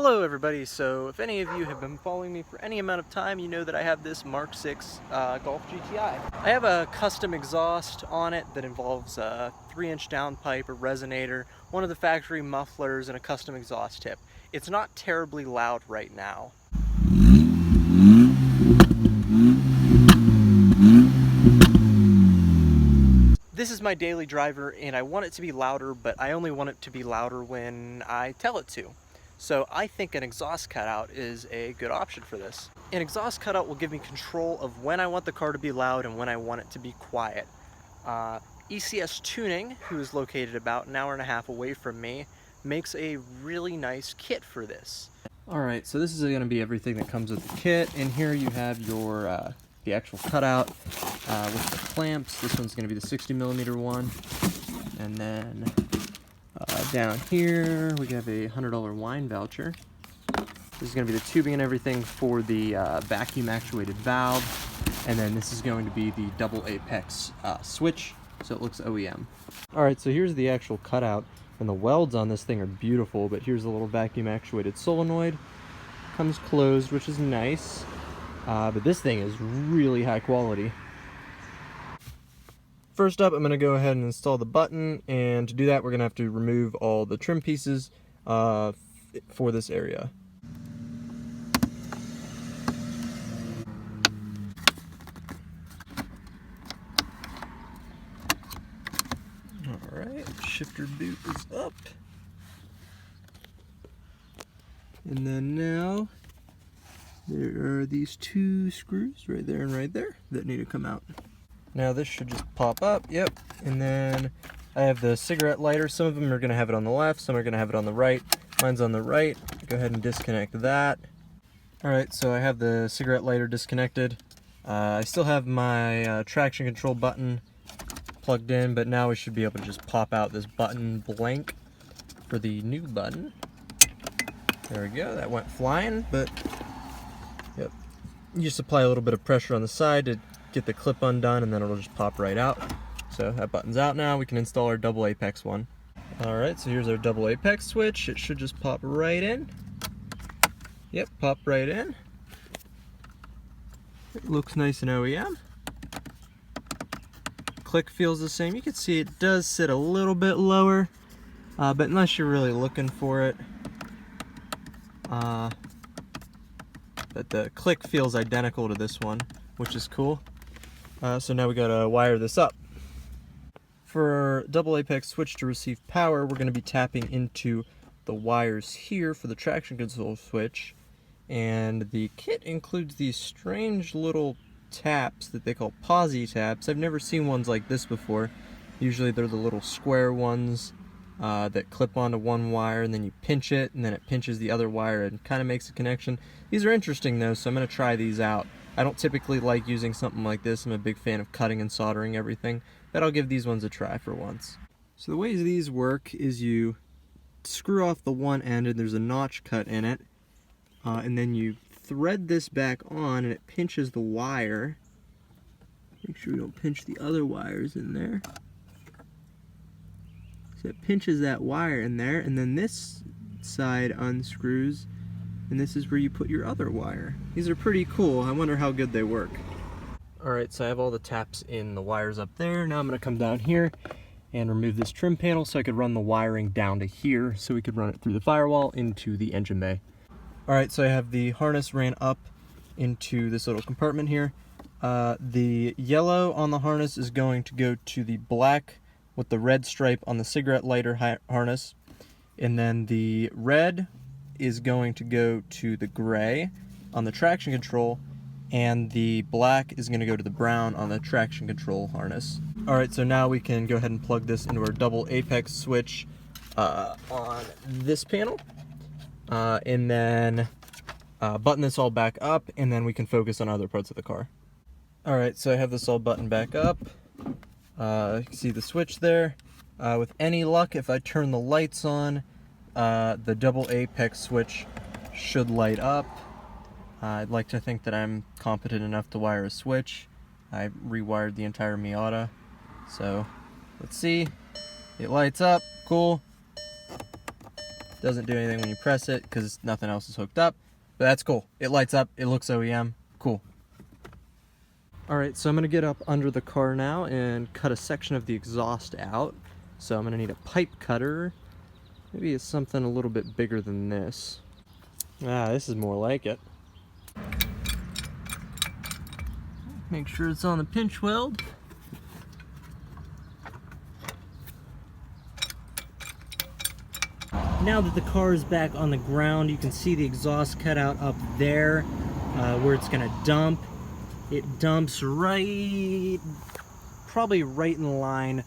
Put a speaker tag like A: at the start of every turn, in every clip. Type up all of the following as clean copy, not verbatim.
A: Hello everybody, so if any of you have been following me for any amount of time, you know that I have this Mk6 Golf GTI. I have a custom exhaust on it that involves a 3-inch downpipe, a resonator, one of the factory mufflers, and a custom exhaust tip. It's not terribly loud right now. This is my daily driver and I want it to be louder, but I only want it to be louder when I tell it to. So I think an exhaust cutout is a good option for this. An exhaust cutout will give me control of when I want the car to be loud and when I want it to be quiet. ECS Tuning, who is located about an hour and a half away from me, makes a really nice kit for this. Alright, so this is going to be everything that comes with the kit, and here you have your the actual cutout with the clamps. This one's going to be the 60mm one, and then down here we have a $100 wine voucher. This is going to be the tubing and everything for the vacuum actuated valve, and then this is going to be the double apex switch, so it looks OEM. Alright, so here's the actual cutout, and the welds on this thing are beautiful, but here's the little vacuum actuated solenoid. Comes closed, which is nice, but this thing is really high quality. First up, I'm going to go ahead and install the button, and to do that we're going to have to remove all the trim pieces for this area. Alright, shifter boot is up. And then now, there are these two screws right there and right there that need to come out. Now this should just pop up, yep, and then I have the cigarette lighter. Some of them are going to have it on the left, some are going to have it on the right. Mine's on the right. Go ahead and disconnect that. Alright, so I have the cigarette lighter disconnected. I still have my traction control button plugged in, but now we should be able to just pop out this button blank for the new button. There we go, that went flying, but yep. You just apply a little bit of pressure on the side to get the clip undone, and then it'll just pop right out. So that button's out now. We can install our double apex one. Alright, so here's our double apex switch. It should just pop right in. Yep, pop right in. It looks nice and OEM. Click feels the same. You can see it does sit a little bit lower, but unless you're really looking for it, but the click feels identical to this one, which is cool. So now we gotta wire this up. For double apex switch to receive power, we're gonna be tapping into the wires here for the traction control switch, and the kit includes these strange little taps that they call posi taps. I've never seen ones like this before. Usually they're the little square ones that clip onto one wire, and then you pinch it, and then it pinches the other wire and kind of makes a connection. These are interesting though, so I'm going to try these out. I don't typically like using something like this. I'm a big fan of cutting and soldering everything, but I'll give these ones a try for once. So the ways these work is you screw off the one end, and there's a notch cut in it, and then you thread this back on, and it pinches the wire. Make sure we don't pinch the other wires in there. So it pinches that wire in there, and then this side unscrews, and this is where you put your other wire. These are pretty cool. I wonder how good they work. Alright, so I have all the taps in the wires up there. Now I'm going to come down here and remove this trim panel so I could run the wiring down to here, so we could run it through the firewall into the engine bay. Alright, so I have the harness ran up into this little compartment here. The yellow on the harness is going to go to the black with the red stripe on the cigarette lighter harness, and then the red is going to go to the gray on the traction control, and the black is going to go to the brown on the traction control harness. Alright, so now we can go ahead and plug this into our double apex switch on this panel, and then button this all back up, and then we can focus on other parts of the car. Alright, so I have this all buttoned back up. You can see the switch there. With any luck, if I turn the lights on, the double apex switch should light up. I'd like to think that I'm competent enough to wire a switch. I rewired the entire Miata, so let's see. It lights up, cool. Doesn't do anything when you press it because nothing else is hooked up. But that's cool. It lights up. It looks OEM. Cool. Alright, so I'm going to get up under the car now and cut a section of the exhaust out. So I'm going to need a pipe cutter. Maybe it's something a little bit bigger than this. Ah, this is more like it. Make sure it's on the pinch weld. Now that the car is back on the ground, you can see the exhaust cutout up there where it's going to dump. It dumps probably right in line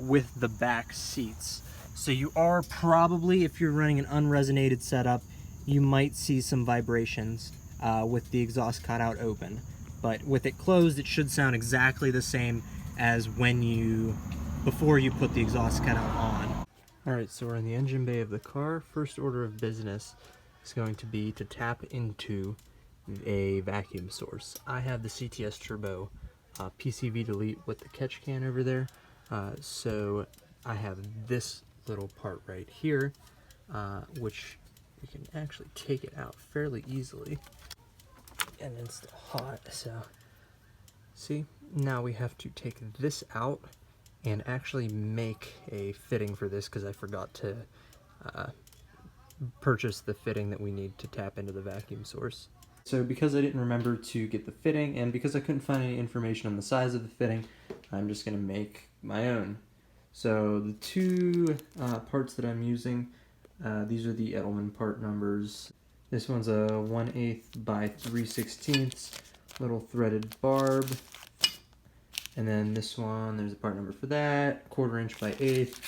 A: with the back seats. So you are probably, if you're running an unresonated setup, you might see some vibrations with the exhaust cutout open. But with it closed, it should sound exactly the same as before you put the exhaust cutout on. Alright, so we're in the engine bay of the car. First order of business is going to be to tap into a vacuum source. I have the CTS Turbo PCV delete with the catch can over there. So I have this little part right here, which we can actually take it out fairly easily. And it's still hot, so see, now we have to take this out and actually make a fitting for this because I forgot to purchase the fitting that we need to tap into the vacuum source. So because I didn't remember to get the fitting and because I couldn't find any information on the size of the fitting, I'm just going to make my own. So the two parts that I'm using, these are the Edelman part numbers. This one's a 1/8 by 3/16 little threaded barb. And then this one, there's a part number for that, 1/4 inch by 1/8,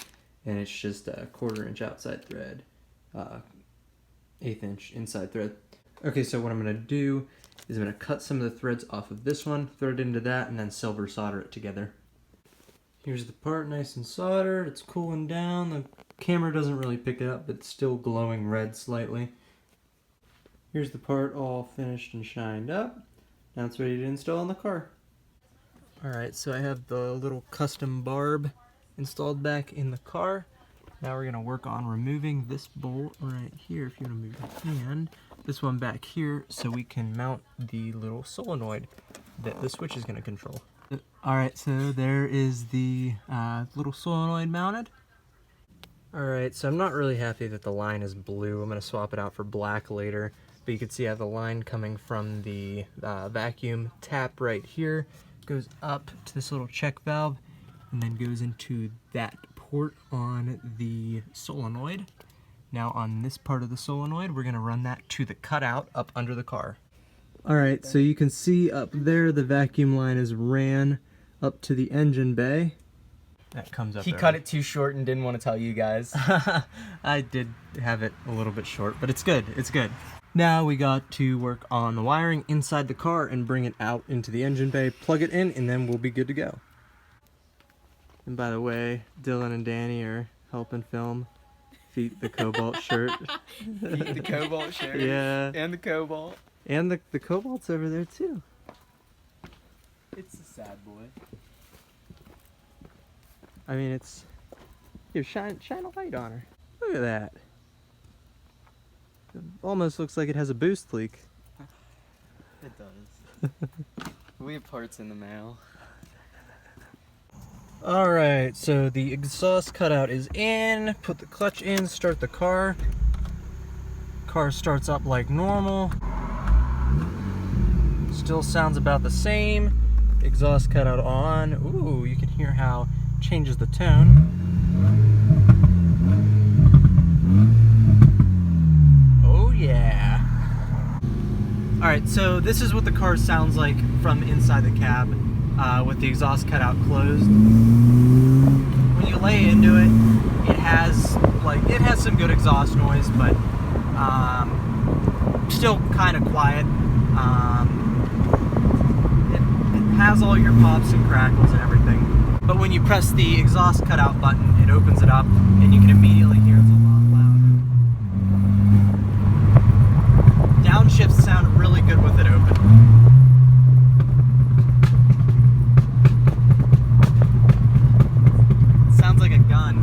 A: and it's just a 1/4 inch outside thread, 1/8 inch inside thread. Okay, so what I'm gonna do is I'm gonna cut some of the threads off of this one, thread it into that, and then silver solder it together. Here's the part, nice and soldered. It's cooling down. The camera doesn't really pick it up, but it's still glowing red slightly. Here's the part all finished and shined up. Now it's ready to install on the car. Alright, so I have the little custom barb installed back in the car. Now we're going to work on removing this bolt right here, if you want to move your hand. This one back here, so we can mount the little solenoid that the switch is going to control. Alright, so there is the little solenoid mounted. Alright, so I'm not really happy that the line is blue. I'm going to swap it out for black later. But you can see I have the line coming from the vacuum tap right here. Goes up to this little check valve and then goes into that port on the solenoid. Now on this part of the solenoid, we're going to run that to the cutout up under the car. Alright, so you can see up there the vacuum line is ran up to the engine bay. That comes up.
B: He cut it too short and didn't want to tell you guys.
A: I did have it a little bit short, but it's good. It's good. Now we got to work on the wiring inside the car and bring it out into the engine bay, plug it in, and then we'll be good to go. And by the way, Dylan and Danny are helping film Feet the Cobalt shirt.
B: Feet the Cobalt shirt.
A: Yeah.
B: And the Cobalt.
A: And the Cobalt's over there too.
B: It's a sad boy.
A: I mean, it's... Here, shine a light on her. Look at that. It almost looks like it has a boost leak.
B: It does. We have parts in the mail.
A: Alright, so the exhaust cutout is in. Put the clutch in, start the car. Car starts up like normal. Still sounds about the same. Exhaust cutout on. Ooh, you can hear how it changes the tone. Yeah. Alright, so this is what the car sounds like from inside the cab with the exhaust cutout closed. When you lay into it, it has some good exhaust noise, but still kind of quiet. It has all your pops and crackles and everything. But when you press the exhaust cutout button, it opens it up and you can immediately hear it's a lot louder. Downshifts sound really good with it open. It sounds like a gun.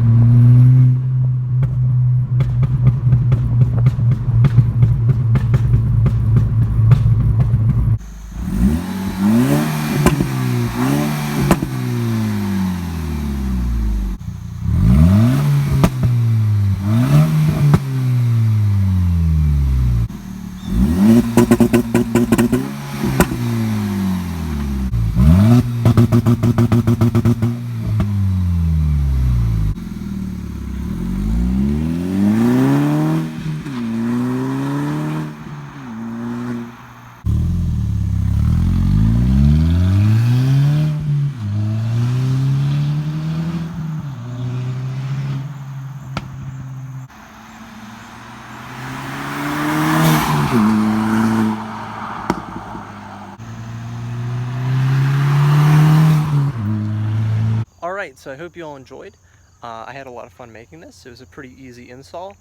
A: Alright, so I hope you all enjoyed. I had a lot of fun making this. It was a pretty easy install,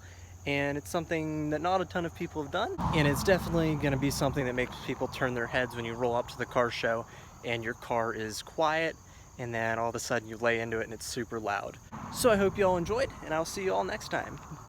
A: and it's something that not a ton of people have done, and it's definitely going to be something that makes people turn their heads when you roll up to the car show and your car is quiet, and then all of a sudden you lay into it and it's super loud. So I hope you all enjoyed, and I'll see you all next time.